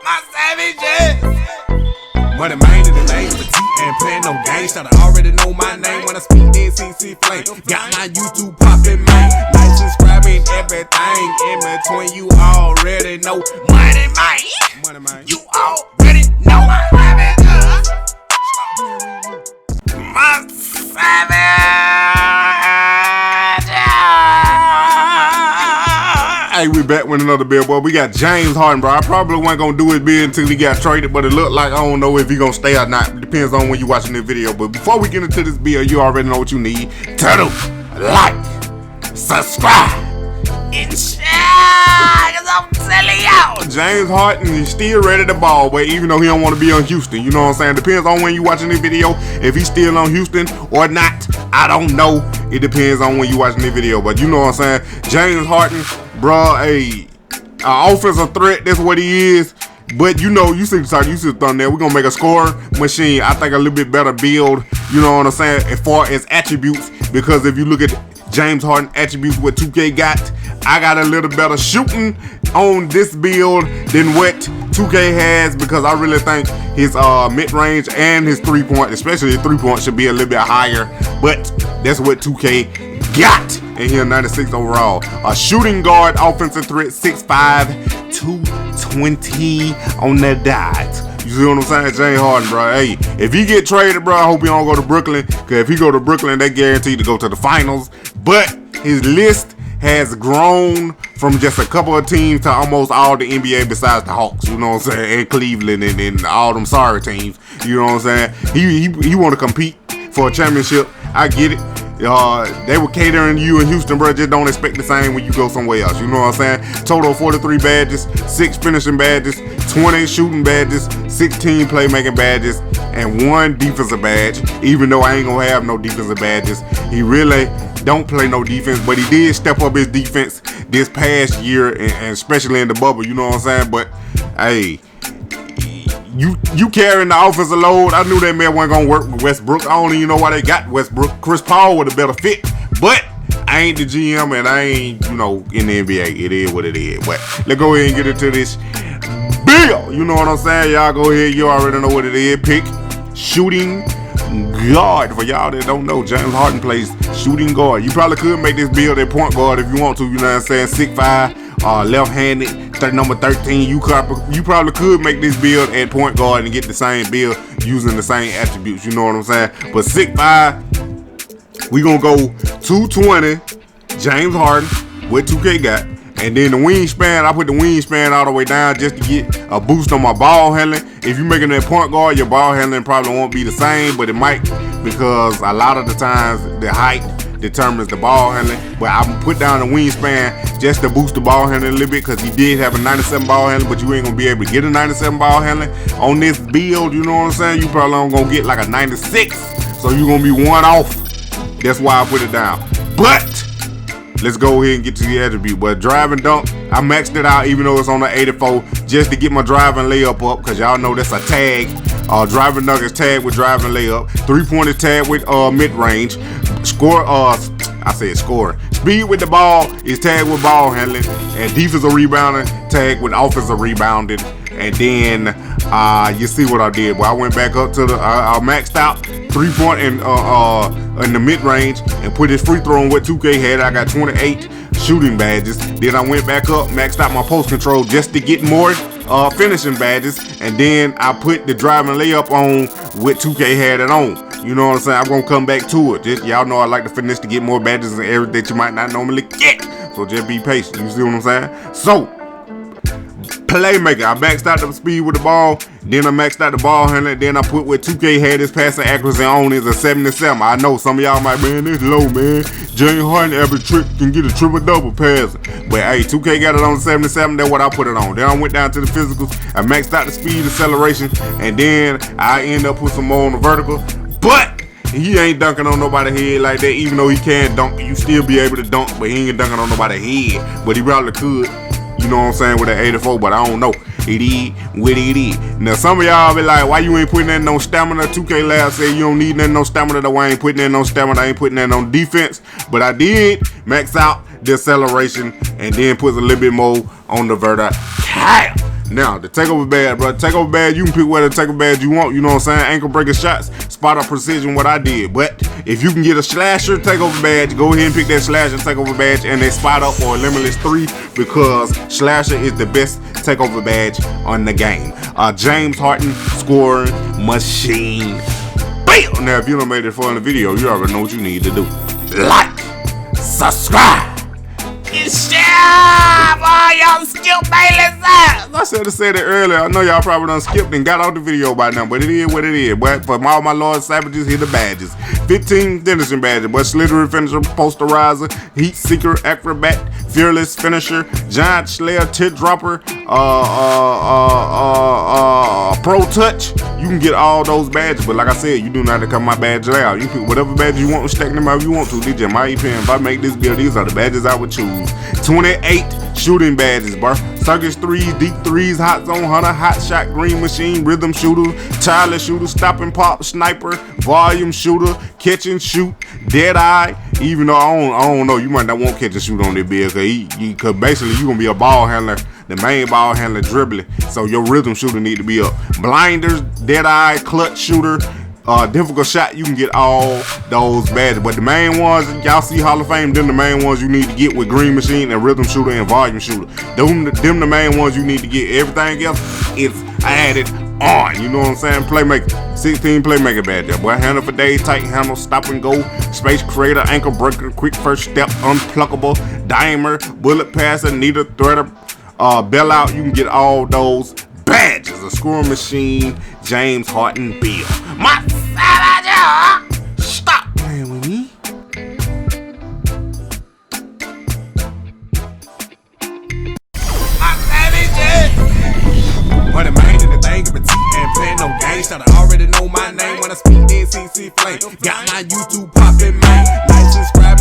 my savages. Moneymane in the name for T and playing no games. Should I already know my name when I speak in CC Flame. Got my YouTube poppin', man. Like, subscribing, everything in between. You already know Moneymane. You already know my savages. My savage. Hey, we back with another bill, boy. We got James Harden, bro. I probably wasn't gonna do his bid until he got traded, but it looked like I don't know if he gonna stay or not. It depends on when you're watching this video. But before we get into this bill, you already know what you need. Turtle, like, subscribe, and share, cause I'm telling y'all, James Harden is still ready to ball, but even though he don't want to be on Houston, you know what I'm saying? Depends on when you watching this video, if he's still on Houston or not. I don't know. It depends on when you watching this video, but you know what I'm saying? James Harden, bro, a offensive threat, that's what he is. But you know, you see the title, you see the thumbnail, we're gonna make a scoring machine. I think a little bit better build, you know what I'm saying, as far as attributes, because if you look at James Harden attributes, what 2K got, I got a little better shooting on this build than what 2K has, because I really think his mid-range and his 3-point, especially his 3-point, should be a little bit higher. But that's what 2K got. And here 96 overall. A shooting guard, offensive threat, 6'5", 220 on the dot. You see what I'm saying? James Harden, bro. Hey, if he get traded, bro, I hope he don't go to Brooklyn. Because if he go to Brooklyn, they guaranteed to go to the finals. But his list has grown from just a couple of teams to almost all the NBA besides the Hawks, you know what I'm saying, and Cleveland and all them sorry teams, you know what I'm saying. He want to compete for a championship. I get it. They were catering to you in Houston, bro. Just don't expect the same when you go somewhere else. You know what I'm saying? Total 43 badges, 6 finishing badges, 20 shooting badges, 16 playmaking badges, and 1 defensive badge. Even though I ain't gonna have no defensive badges, he really don't play no defense, but he did step up his defense this past year, and especially in the bubble. You know what I'm saying? But hey, you carrying the offensive load. I knew that man wasn't gonna work with Westbrook. I don't even know why they got Westbrook. Chris Paul would have better fit, but I ain't the GM and I ain't, you know, in the NBA. It is what it is. But let's go ahead and get into this bill. You know what I'm saying? Y'all go ahead. You already know what it is. Pick shooting guard. For y'all that don't know, James Harden plays shooting guard. You probably could make this build at point guard if you want to. You know what I'm saying? 6'5", left-handed, number 13. You probably could make this build at point guard and get the same build using the same attributes. You know what I'm saying? But 6'5", we gonna go 220. James Harden, what 2K got. And then the wingspan, I put the wingspan all the way down just to get a boost on my ball handling. If you're making that point guard, your ball handling probably won't be the same, but it might, because a lot of the times the height determines the ball handling. But I'm gonna put down the wingspan just to boost the ball handling a little bit, because he did have a 97 ball handling, but you ain't gonna be able to get a 97 ball handling on this build. You know what I'm saying? You probably only gonna get like a 96, so you're gonna be one off. That's why I put it down. But let's go ahead and get to the attribute. But drive and dunk, I maxed it out even though it's on the 84, just to get my drive and layup up, because y'all know that's a tag. Drive and dunk is tagged with drive and layup. 3-point is tagged with mid-range. Score, I said scoring. Speed with the ball is tagged with ball handling. And defensive rebounding tagged with offensive rebounding. And then you see what I did. Well, I went back up to the I maxed out 3-point in the mid-range and put his free throw on what 2K had. I got 28 shooting badges. Then I went back up, maxed out my post control just to get more finishing badges. And then I put the driving layup on what 2K had it on. You know what I'm saying? I'm gonna come back to it. Just, y'all know I like to finish to get more badges and everything that you might not normally get. So just be patient. You see what I'm saying? So Playmaker, I maxed out the speed with the ball, then I maxed out the ball handling, then I put what 2K had his passing accuracy on is a 77. I know some of y'all might be, man, this low, man. James Harden every trick can get a triple-double pass. But hey, 2K got it on 77, that's what I put it on. Then I went down to the physicals, I maxed out the speed, acceleration, and then I end up with some more on the vertical. But he ain't dunking on nobody's head like that. Even though he can dunk, you still be able to dunk, but he ain't dunking on nobody's head. But he probably could, you know what I'm saying, with that 84, but I don't know. It is what it is. Now, some of y'all be like, why you ain't putting in no stamina? 2K Lab said you don't need nothing no stamina. That's why I ain't putting in no stamina. I ain't putting in on defense. But I did max out the acceleration and then put a little bit more on the vertical. Now, the takeover badge, bro. Takeover badge, you can pick whatever takeover badge you want. You know what I'm saying? Ankle breaker shots, spot up precision, what I did. But if you can get a slasher takeover badge, go ahead and pick that slasher takeover badge and they spot up or limitless 3 because slasher is the best takeover badge on the game. James Harden scoring machine. Bam! Now, if you don't made it far in the video, you already know what you need to do. Like, subscribe, and share. Boy, y'all skip Bailey's ass. I should have said it earlier. I know y'all probably done skipped and got off the video by now, but it is what it is. But for all my Lord Savages, here the badges. 15 finishing badges, but slithery finisher, posterizer, heat seeker, acrobat, fearless finisher, giant slayer, tit dropper, pro touch. You can get all those badges, but like I said, you do not have to come my badge layout. You pick whatever badge you want and stack them out if you want to. These are my opinion. If I make this build, these are the badges I would choose. 28 shooting badges, bro. Circus 3s, deep 3s, hot zone hunter, hot shot, green machine, rhythm shooter, tireless shooter, stop and pop, sniper, volume shooter, catch and shoot, dead eye. Even though I don't know, you might not want catch and shoot on this build, cause basically you gonna be a ball handler, the main ball handler dribbling. So your rhythm shooter need to be up. Blinders, dead eye, clutch shooter. Difficult shot, you can get all those badges, but the main ones y'all see Hall of Fame, them the main ones you need to get with green machine and rhythm shooter and volume shooter. Them the main ones you need to get. Everything else is added on. You know what I'm saying? Playmaker, 16 playmaker badge there, boy. Handle for days, tight handle, stop and go, space creator, ankle breaker, quick first step, unpluckable, dimer, bullet passer, needle threader, bailout. You can get all those badges. A scoring machine, James Harden Bill. My savage, stop playing with me. My savage, Moneymane in the thing, but and playing no games. Y'all already know my name when I speak NCC flame. Got my YouTube poppin', man. Like, subscribe,